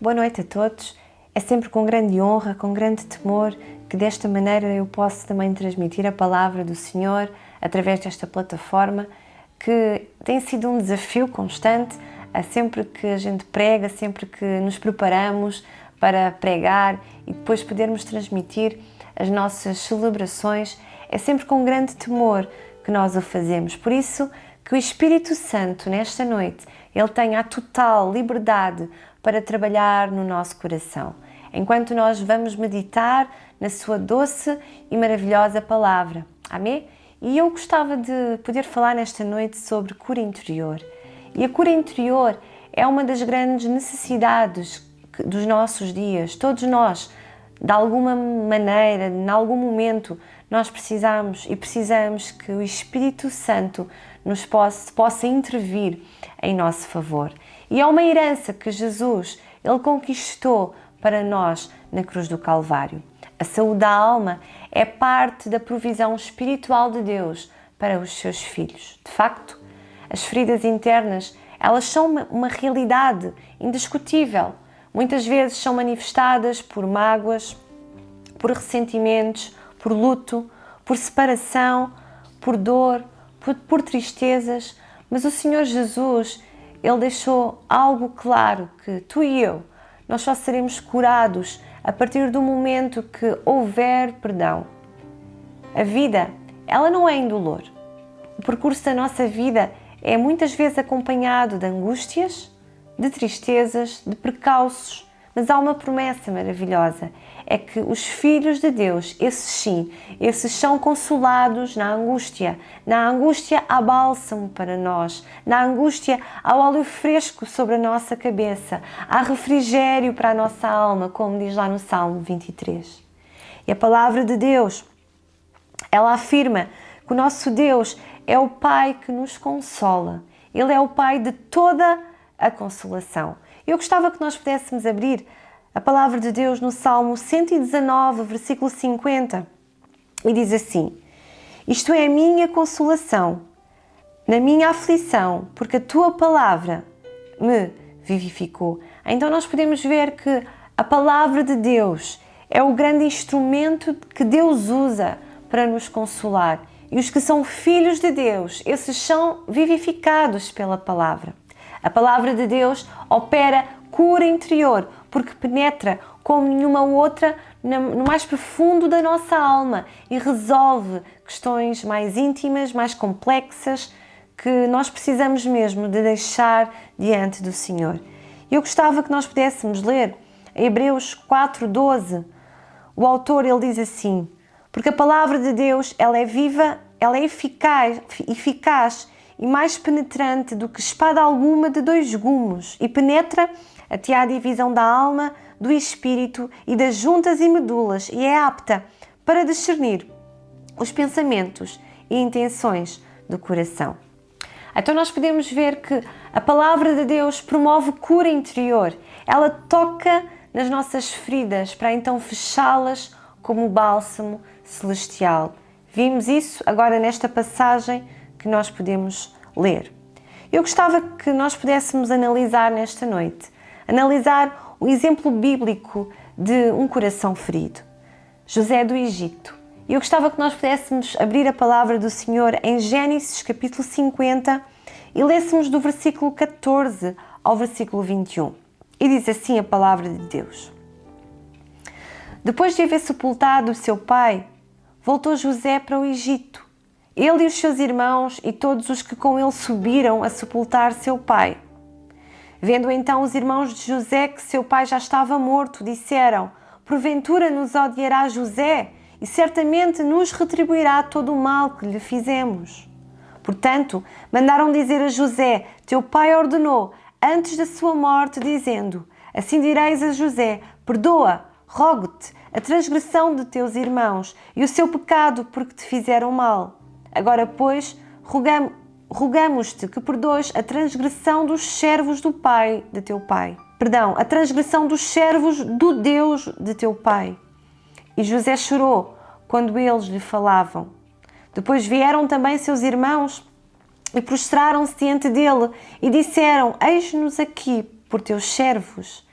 Boa noite a todos. É sempre com grande honra, com grande temor, que desta maneira eu posso também transmitir a palavra do Senhor através desta plataforma, que tem sido um desafio constante, sempre que a gente prega, sempre que nos preparamos para pregar e depois podermos transmitir as nossas celebrações, é sempre com grande temor que nós o fazemos. Por isso, que o Espírito Santo, nesta noite, Ele tenha a total liberdade para trabalhar no nosso coração, enquanto nós vamos meditar na sua doce e maravilhosa palavra. Amém? E eu gostava de poder falar nesta noite sobre cura interior. E a cura interior é uma das grandes necessidades dos nossos dias. Todos nós, de alguma maneira, em algum momento, nós precisamos que o Espírito Santo nos possa intervir em nosso favor. E é uma herança que Jesus, Ele conquistou para nós na cruz do Calvário. A saúde da alma é parte da provisão espiritual de Deus para os seus filhos. De facto, as feridas internas, elas são uma realidade indiscutível. Muitas vezes são manifestadas por mágoas, por ressentimentos, por luto, por separação, por dor, por tristezas. Mas o Senhor Jesus, Ele deixou algo claro, que tu e eu, nós só seremos curados a partir do momento que houver perdão. A vida, ela não é indolor. O percurso da nossa vida é muitas vezes acompanhado de angústias, de tristezas, de percalços, mas há uma promessa maravilhosa, é que os filhos de Deus, esses sim, esses são consolados na angústia. Na angústia há bálsamo para nós, na angústia há óleo fresco sobre a nossa cabeça, há refrigério para a nossa alma, como diz lá no Salmo 23. E a palavra de Deus, ela afirma que o nosso Deus é o Pai que nos consola. Ele é o Pai de toda a consolação. Eu gostava que nós pudéssemos abrir a palavra de Deus no Salmo 119, versículo 50, e diz assim: isto é a minha consolação, na minha aflição, porque a tua palavra me vivificou. Então nós podemos ver que a palavra de Deus é o grande instrumento que Deus usa para nos consolar. E os que são filhos de Deus, esses são vivificados pela palavra. A palavra de Deus opera cura interior, porque penetra como nenhuma outra no mais profundo da nossa alma e resolve questões mais íntimas, mais complexas, que nós precisamos mesmo de deixar diante do Senhor. Eu gostava que nós pudéssemos ler em Hebreus 4:12. O autor, ele diz assim: porque a palavra de Deus, ela é viva, ela é eficaz e mais penetrante do que espada alguma de dois gumes, e penetra até à divisão da alma, do espírito e das juntas e medulas, e é apta para discernir os pensamentos e intenções do coração. Então nós podemos ver que a palavra de Deus promove cura interior. Ela toca nas nossas feridas para então fechá-las como bálsamo celestial. Vimos isso agora nesta passagem que nós podemos ler. Eu gostava que nós pudéssemos analisar nesta noite, analisar o exemplo bíblico de um coração ferido, José do Egito. Eu gostava que nós pudéssemos abrir a palavra do Senhor em Gênesis capítulo 50 e lêssemos do versículo 14 ao versículo 21. E diz assim a palavra de Deus: depois de haver sepultado o seu pai, voltou José para o Egito, ele e os seus irmãos e todos os que com ele subiram a sepultar seu pai. Vendo então os irmãos de José que seu pai já estava morto, disseram: porventura nos odiará José e certamente nos retribuirá todo o mal que lhe fizemos. Portanto, mandaram dizer a José: teu pai ordenou, antes da sua morte, dizendo: assim direis a José: perdoa, rogo-te, a transgressão de teus irmãos e o seu pecado porque te fizeram mal. Agora, pois, rogamos-te que perdoes a transgressão dos servos do pai de teu pai. Perdão, a transgressão dos servos do Deus de teu pai. E José chorou quando eles lhe falavam. Depois vieram também seus irmãos e prostraram-se diante dele e disseram: eis-nos aqui por teus servos.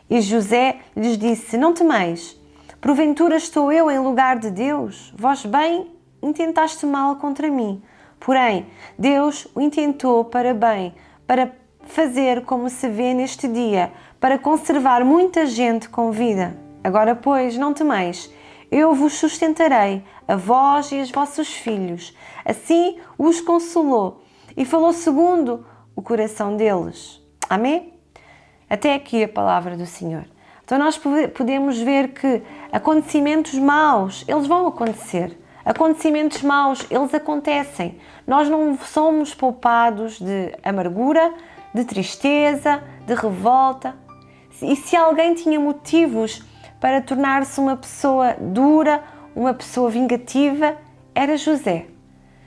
E José lhes disse: não temeis, porventura estou eu em lugar de Deus? Vós bem intentaste mal contra mim, porém Deus o intentou para bem, para fazer como se vê neste dia, para conservar muita gente com vida. Agora, pois, não temeis, eu vos sustentarei, a vós e aos vossos filhos. Assim os consolou e falou segundo o coração deles. Amém? Até aqui a palavra do Senhor. Então nós podemos ver que acontecimentos maus, eles vão acontecer. Acontecimentos maus, eles acontecem. Nós não somos poupados de amargura, de tristeza, de revolta. E se alguém tinha motivos para tornar-se uma pessoa dura, uma pessoa vingativa, era José.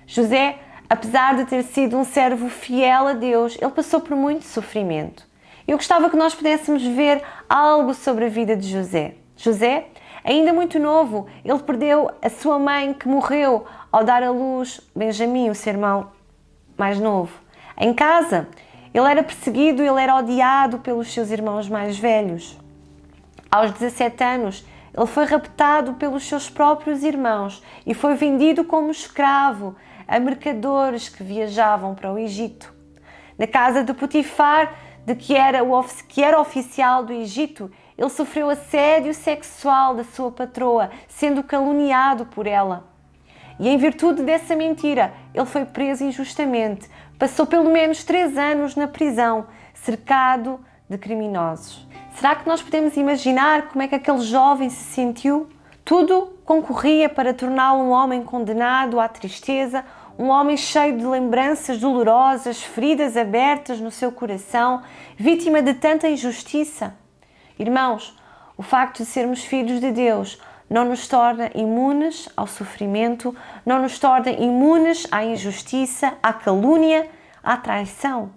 José, apesar de ter sido um servo fiel a Deus, ele passou por muito sofrimento. Eu gostava que nós pudéssemos ver algo sobre a vida de José. José, ainda muito novo, ele perdeu a sua mãe, que morreu ao dar à luz Benjamim, o seu irmão mais novo. Em casa, ele era perseguido, ele era odiado pelos seus irmãos mais velhos. Aos 17 anos, ele foi raptado pelos seus próprios irmãos e foi vendido como escravo a mercadores que viajavam para o Egito. Na casa de Potifar, que era oficial do Egito, ele sofreu assédio sexual da sua patroa, sendo caluniado por ela. E em virtude dessa mentira, ele foi preso injustamente. Passou pelo menos 3 anos na prisão, cercado de criminosos. Será que nós podemos imaginar como é que aquele jovem se sentiu? Tudo concorria para torná-lo um homem condenado à tristeza, um homem cheio de lembranças dolorosas, feridas abertas no seu coração, vítima de tanta injustiça. Irmãos, o facto de sermos filhos de Deus não nos torna imunes ao sofrimento, não nos torna imunes à injustiça, à calúnia, à traição.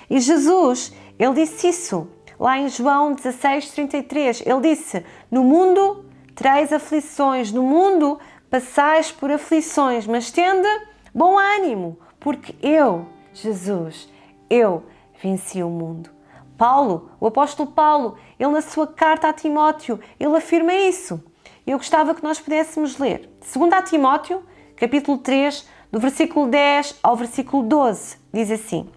E Jesus, ele disse isso, lá em João 16:33, ele disse: no mundo tereis aflições, no mundo passais por aflições, mas tende bom ânimo, porque eu, Jesus, eu venci o mundo. Paulo, o apóstolo Paulo, ele na sua carta a Timóteo, ele afirma isso. Eu gostava que nós pudéssemos ler. 2 Timóteo, capítulo 3, do versículo 10 ao versículo 12, diz assim: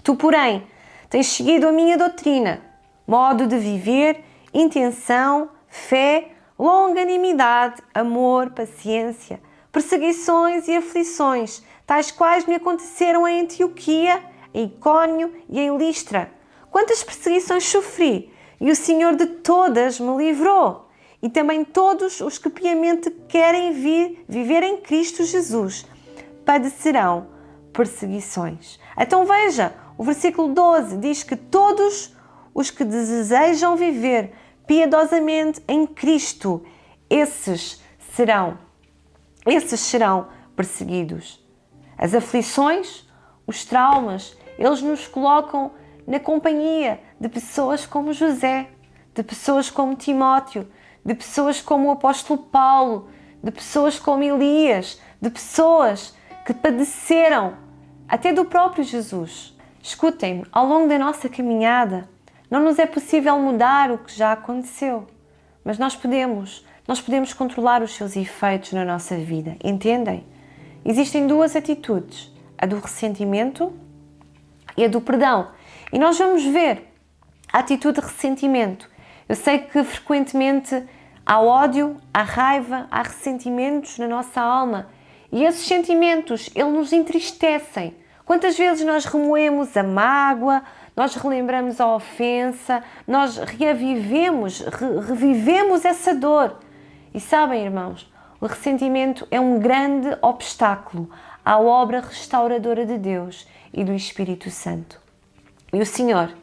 tu, porém, tens seguido a minha doutrina, modo de viver, intenção, fé, longanimidade, amor, paciência, perseguições e aflições, tais quais me aconteceram em Antioquia, em Icónio e em Listra. Quantas perseguições sofri, e o Senhor de todas me livrou. E também todos os que piamente querem viver em Cristo Jesus padecerão perseguições. Então veja, o versículo 12 diz que todos os que desejam viver piedosamente em Cristo, esses serão perseguidos. As aflições, os traumas, eles nos colocam na companhia de pessoas como José, de pessoas como Timóteo, de pessoas como o apóstolo Paulo, de pessoas como Elias, de pessoas que padeceram até do próprio Jesus. Escutem-me, ao longo da nossa caminhada, não nos é possível mudar o que já aconteceu, mas nós podemos controlar os seus efeitos na nossa vida, entendem? Existem 2 atitudes, a do ressentimento e a do perdão. E nós vamos ver a atitude de ressentimento. Eu sei que frequentemente há ódio, há raiva, há ressentimentos na nossa alma e esses sentimentos, eles nos entristecem. Quantas vezes nós remoemos a mágoa, nós relembramos a ofensa, nós revivemos essa dor. E sabem, irmãos, o ressentimento é um grande obstáculo à obra restauradora de Deus e do Espírito Santo. E o Senhor,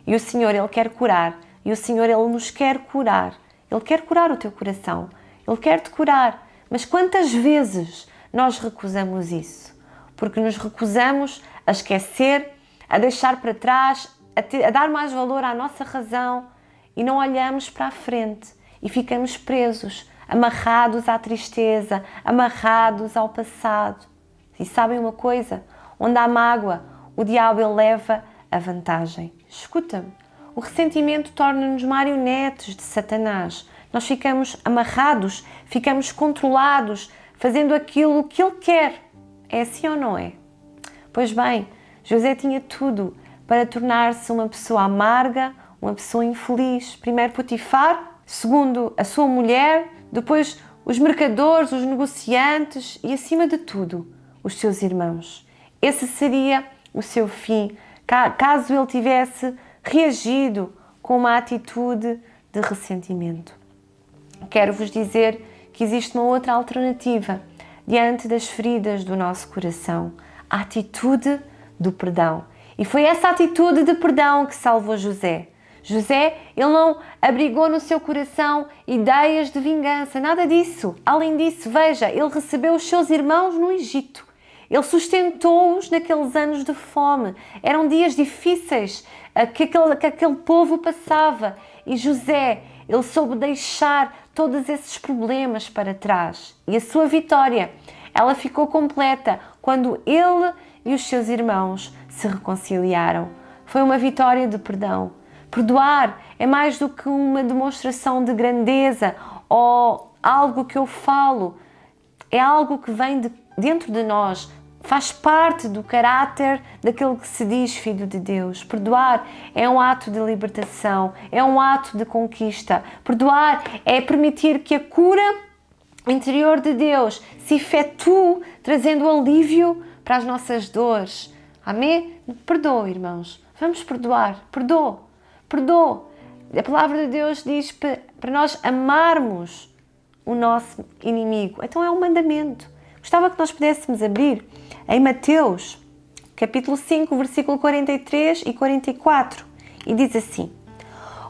Ele quer curar, e o Senhor, Ele nos quer curar. Ele quer curar o teu coração, Ele quer te curar. Mas quantas vezes nós recusamos isso? Porque nos recusamos a esquecer, a deixar para trás, a dar mais valor à nossa razão e não olhamos para a frente e ficamos presos, amarrados à tristeza, amarrados ao passado. E sabem uma coisa? Onde há mágoa, o diabo ele leva a vantagem. Escuta-me, O ressentimento torna-nos marionetes de Satanás. Nós ficamos amarrados, ficamos controlados, fazendo aquilo que ele quer. É assim ou não é? Pois bem, José tinha tudo para tornar-se uma pessoa amarga, uma pessoa infeliz. Primeiro Potifar, segundo a sua mulher, depois os mercadores, os negociantes e, acima de tudo, os seus irmãos. Esse seria o seu fim, caso ele tivesse reagido com uma atitude de ressentimento. Quero-vos dizer que existe uma outra alternativa diante das feridas do nosso coração, a atitude do perdão. E foi essa atitude de perdão que salvou José. José, ele não abrigou no seu coração ideias de vingança, nada disso. Além disso, veja, ele recebeu os seus irmãos no Egito. Ele sustentou-os naqueles anos de fome. Eram dias difíceis que aquele povo passava. E José, ele soube deixar todos esses problemas para trás. E a sua vitória, ela ficou completa quando ele e os seus irmãos se reconciliaram. Foi uma vitória de perdão. Perdoar é mais do que uma demonstração de grandeza ou algo que eu falo. É algo que vem de dentro de nós, faz parte do caráter daquele que se diz filho de Deus. Perdoar é um ato de libertação, é um ato de conquista. Perdoar é permitir que a cura interior de Deus se efetue, trazendo alívio para as nossas dores. Amém? Perdoa, irmãos. Vamos perdoar. Perdoa. Perdoa. A palavra de Deus diz para nós amarmos o nosso inimigo. Então é um mandamento. Gostava que nós pudéssemos abrir em Mateus, capítulo 5, versículo 43 e 44. E diz assim: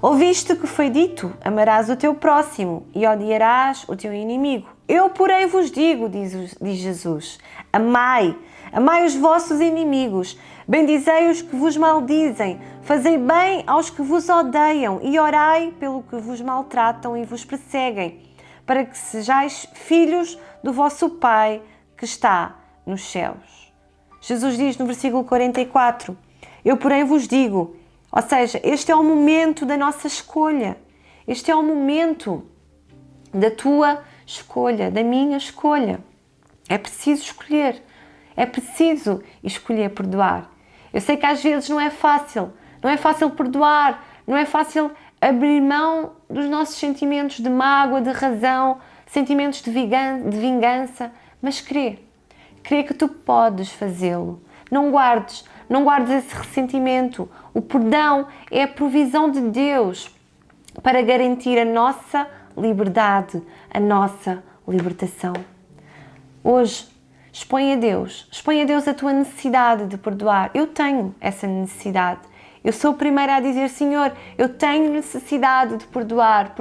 Ouviste que foi dito, amarás o teu próximo e odiarás o teu inimigo. Eu, porém, vos digo, diz Jesus, amai os vossos inimigos, bendizei os que vos maldizem, fazei bem aos que vos odeiam e orai pelo que vos maltratam e vos perseguem, para que sejais filhos do vosso Pai que está nos céus. Jesus diz no versículo 44, eu, porém, vos digo, ou seja, este é o momento da nossa escolha, este é o momento da tua escolha, da minha escolha. É preciso escolher, é preciso escolher perdoar. Eu sei que às vezes não é fácil perdoar, não é fácil abrir mão dos nossos sentimentos de mágoa, de razão, sentimentos de vingança, mas crê que tu podes fazê-lo. Não guardes esse ressentimento. O perdão é a provisão de Deus para garantir a nossa liberdade, a nossa libertação. Hoje, expõe a Deus a tua necessidade de perdoar. Eu tenho essa necessidade. Eu sou a primeira a dizer, Senhor, eu tenho necessidade de perdoar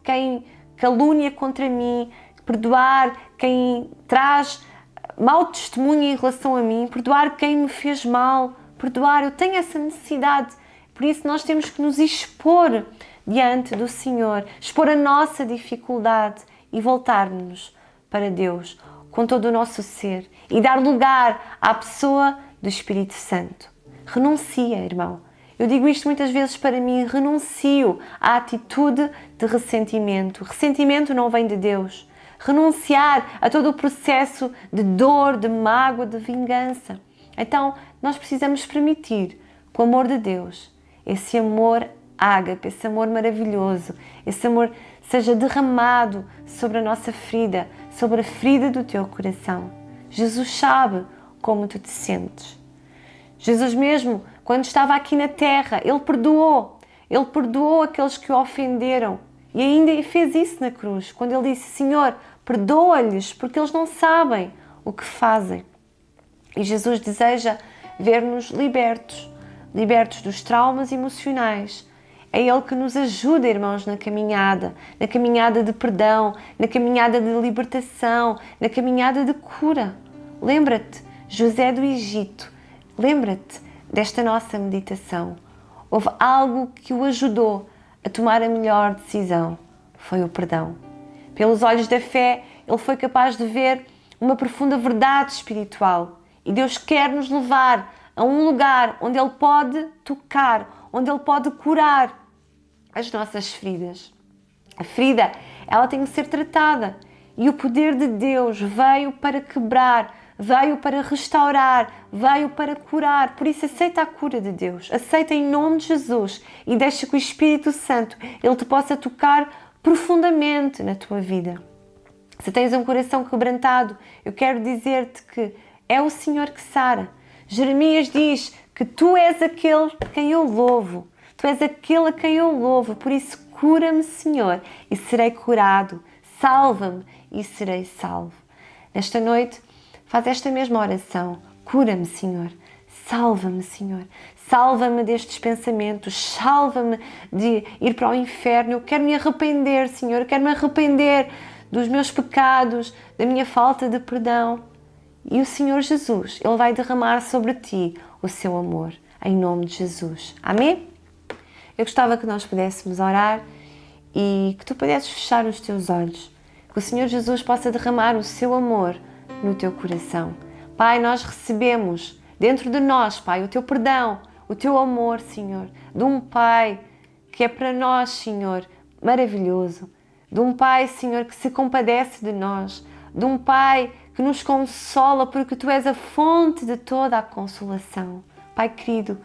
quem calúnia contra mim, perdoar quem traz mau testemunho em relação a mim, perdoar quem me fez mal, eu tenho essa necessidade. Por isso nós temos que nos expor diante do Senhor, expor a nossa dificuldade e voltar-nos para Deus com todo o nosso ser e dar lugar à pessoa do Espírito Santo. Renuncia, irmão. Eu digo isto muitas vezes para mim, renuncio à atitude de ressentimento. Ressentimento não vem de Deus. Renunciar a todo o processo de dor, de mágoa, de vingança. Então, nós precisamos permitir que o amor de Deus, esse amor ágape, esse amor maravilhoso, esse amor seja derramado sobre a nossa ferida, sobre a ferida do teu coração. Jesus sabe como tu te sentes. Jesus mesmo, quando estava aqui na terra, Ele perdoou aqueles que o ofenderam e ainda fez isso na cruz, quando Ele disse, Senhor, perdoa-lhes porque eles não sabem o que fazem. E Jesus deseja ver-nos libertos dos traumas emocionais. É Ele que nos ajuda, irmãos, na caminhada de perdão, na caminhada de libertação, na caminhada de cura. Lembra-te, José do Egito, lembra-te desta nossa meditação. Houve algo que o ajudou a tomar a melhor decisão, foi o perdão. Pelos olhos da fé, ele foi capaz de ver uma profunda verdade espiritual. E Deus quer nos levar a um lugar onde Ele pode tocar, onde Ele pode curar as nossas feridas. A ferida, ela tem que ser tratada. E o poder de Deus veio para quebrar, veio para restaurar, veio para curar. Por isso, aceita a cura de Deus. Aceita em nome de Jesus e deixa que o Espírito Santo, Ele te possa tocar profundamente na tua vida. Se tens um coração quebrantado, eu quero dizer-te que é o Senhor que sara. Jeremias diz que tu és aquele a quem eu louvo. Tu és aquele a quem eu louvo. Por isso, cura-me, Senhor, e serei curado. Salva-me e serei salvo. Nesta noite, faz esta mesma oração. Cura-me, Senhor. Salva-me, Senhor. Salva-me destes pensamentos. Salva-me de ir para o inferno. Eu quero me arrepender, Senhor. Eu quero me arrepender dos meus pecados, da minha falta de perdão. E o Senhor Jesus, Ele vai derramar sobre ti o seu amor. Em nome de Jesus. Amém? Eu gostava que nós pudéssemos orar e que tu pudesses fechar os teus olhos. Que o Senhor Jesus possa derramar o seu amor no teu coração. Pai, nós recebemos dentro de nós, Pai, o teu perdão, o teu amor, Senhor, de um Pai que é para nós, Senhor, maravilhoso. De um Pai, Senhor, que se compadece de nós. De um Pai que nos consola porque Tu és a fonte de toda a consolação. Pai querido,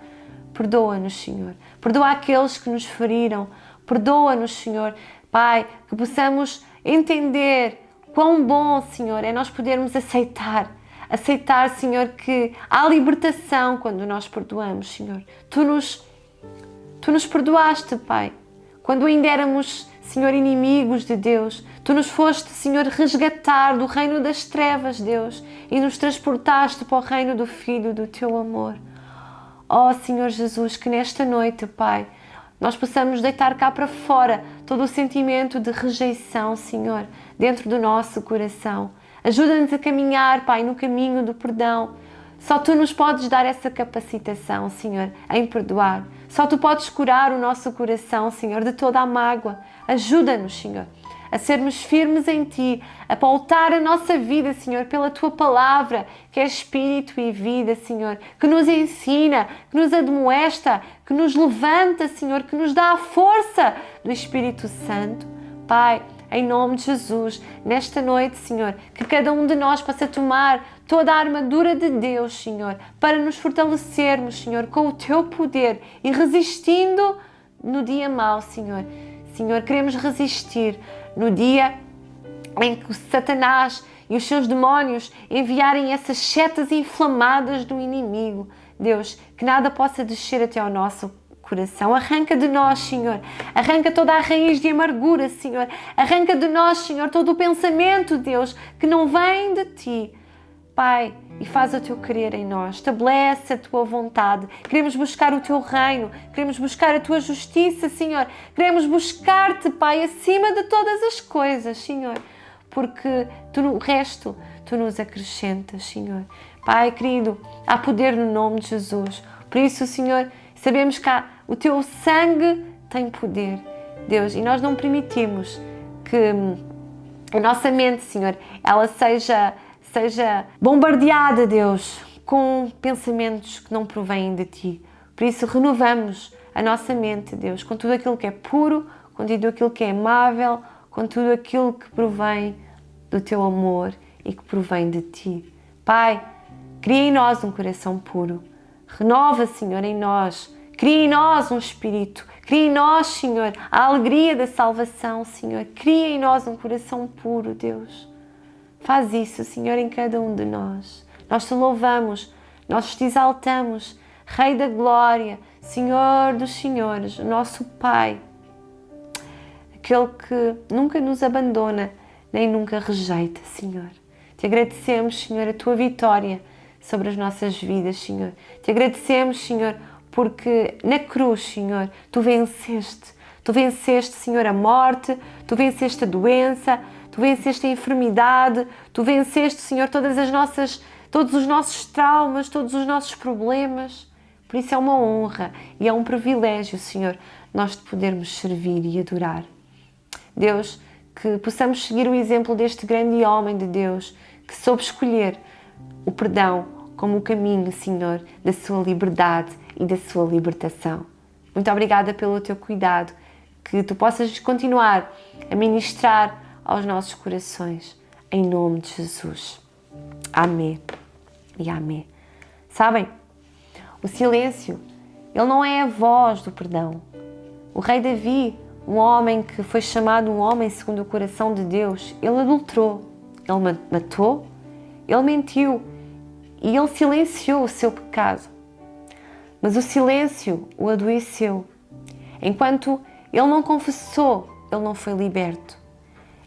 perdoa-nos, Senhor. Perdoa aqueles que nos feriram. Perdoa-nos, Senhor. Pai, que possamos entender quão bom, Senhor, é nós podermos aceitar. Aceitar, Senhor, que há libertação quando nós perdoamos, Senhor. Tu nos perdoaste, Pai. Quando ainda éramos, Senhor, inimigos de Deus, Tu nos foste, Senhor, resgatar do reino das trevas, Deus, e nos transportaste para o reino do Filho do Teu amor. Ó, Senhor Jesus, que nesta noite, Pai, nós possamos deitar cá para fora todo o sentimento de rejeição, Senhor, dentro do nosso coração. Ajuda-nos a caminhar, Pai, no caminho do perdão. Só Tu nos podes dar essa capacitação, Senhor, em perdoar. Só Tu podes curar o nosso coração, Senhor, de toda a mágoa. Ajuda-nos, Senhor, a sermos firmes em Ti, a pautar a nossa vida, Senhor, pela Tua palavra, que é Espírito e vida, Senhor, que nos ensina, que nos admoesta, que nos levanta, Senhor, que nos dá a força do Espírito Santo. Pai, em nome de Jesus, nesta noite, Senhor, que cada um de nós possa tomar toda a armadura de Deus, Senhor, para nos fortalecermos, Senhor, com o Teu poder e resistindo no dia mau, Senhor. Senhor, queremos resistir no dia em que o Satanás e os seus demónios enviarem essas setas inflamadas do inimigo. Deus, que nada possa descer até ao nosso coração. Arranca de nós, Senhor. Arranca toda a raiz de amargura, Senhor. Arranca de nós, Senhor, todo o pensamento, Deus, que não vem de Ti. Pai, e faz o Teu querer em nós. Estabelece a Tua vontade. Queremos buscar o Teu reino. Queremos buscar a Tua justiça, Senhor. Queremos buscar-Te, Pai, acima de todas as coisas, Senhor. Porque o resto, Tu nos acrescentas, Senhor. Pai, querido, há poder no nome de Jesus. Por isso, Senhor, sabemos que o Teu sangue tem poder, Deus. E nós não permitimos que a nossa mente, Senhor, ela seja bombardeada, Deus, com pensamentos que não provêm de Ti. Por isso, renovamos a nossa mente, Deus, com tudo aquilo que é puro, com tudo aquilo que é amável, com tudo aquilo que provém do Teu amor e que provém de Ti. Pai, cria em nós um coração puro. Renova, Senhor, em nós. Cria em nós um espírito. Cria em nós, Senhor, a alegria da salvação, Senhor. Cria em nós um coração puro, Deus. Faz isso, Senhor, em cada um de nós. Nós Te louvamos, nós Te exaltamos, Rei da Glória, Senhor dos Senhores, nosso Pai, aquele que nunca nos abandona, nem nunca rejeita, Senhor. Te agradecemos, Senhor, a Tua vitória sobre as nossas vidas, Senhor. Te agradecemos, Senhor, porque na cruz, Senhor, Tu venceste. Tu venceste, Senhor, a morte, Tu venceste a doença, Tu venceste a enfermidade, Tu venceste, Senhor, todos os nossos traumas, todos os nossos problemas. Por isso é uma honra e é um privilégio, Senhor, nós Te podermos servir e adorar. Deus, que possamos seguir o exemplo deste grande homem de Deus, que soube escolher o perdão como o caminho, Senhor, da sua liberdade e da sua libertação. Muito obrigada pelo teu cuidado, que tu possas continuar a ministrar aos nossos corações, em nome de Jesus. Amém e amém. Sabem, o silêncio, ele não é a voz do perdão. O rei Davi, um homem que foi chamado um homem segundo o coração de Deus, ele adulterou, ele matou, ele mentiu e ele silenciou o seu pecado. Mas o silêncio o adoeceu. Enquanto ele não confessou, ele não foi liberto.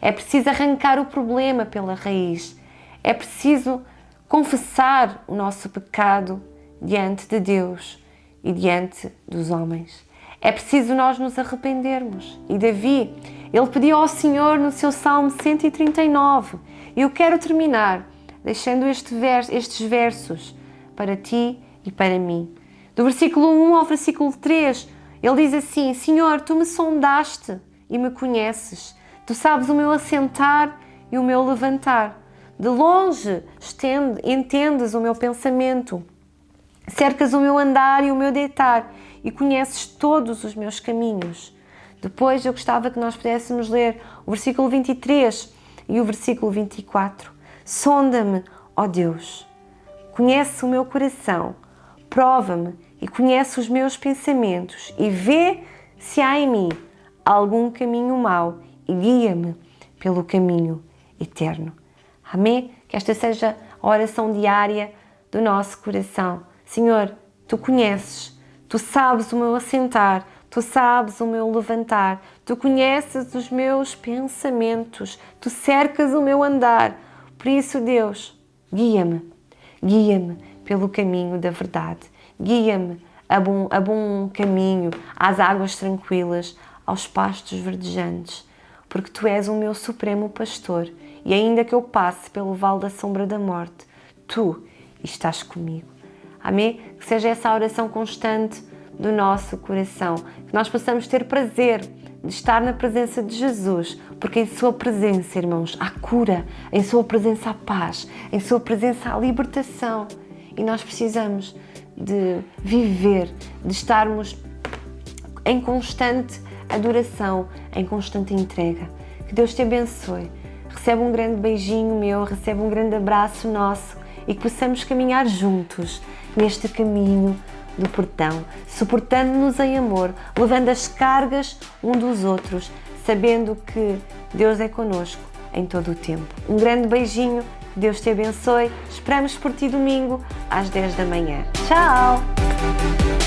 É preciso arrancar o problema pela raiz. É preciso confessar o nosso pecado diante de Deus e diante dos homens. É preciso nós nos arrependermos. E Davi, ele pediu ao Senhor no seu Salmo 139. E eu quero terminar deixando estes versos para ti e para mim. Do versículo 1 ao versículo 3, ele diz assim: Senhor, tu me sondaste e me conheces. Tu sabes o meu assentar e o meu levantar. De longe entendes o meu pensamento. Cercas o meu andar e o meu deitar e conheces todos os meus caminhos. Depois eu gostava que nós pudéssemos ler o versículo 23 e o versículo 24. Sonda-me, ó Deus, conhece o meu coração, prova-me e conhece os meus pensamentos e vê se há em mim algum caminho mau e guia-me pelo caminho eterno. Amém? Que esta seja a oração diária do nosso coração. Senhor, tu conheces, tu sabes o meu assentar, tu sabes o meu levantar, tu conheces os meus pensamentos, tu cercas o meu andar. Por isso, Deus, guia-me pelo caminho da verdade, guia-me a bom caminho, às águas tranquilas, aos pastos verdejantes, porque tu és o meu supremo pastor e ainda que eu passe pelo vale da sombra da morte, tu estás comigo. Amém? Que seja essa a oração constante do nosso coração, que nós possamos ter prazer de estar na presença de Jesus, porque em sua presença, irmãos, há cura, em sua presença há paz, em sua presença há libertação e nós precisamos de viver, de estarmos em constante adoração, em constante entrega. Que Deus te abençoe. Recebe um grande beijinho meu, recebe um grande abraço nosso e que possamos caminhar juntos neste caminho do perdão, suportando-nos em amor, levando as cargas um dos outros, sabendo que Deus é connosco em todo o tempo. Um grande beijinho, Deus te abençoe. Esperamos por ti domingo às 10 da manhã. Tchau!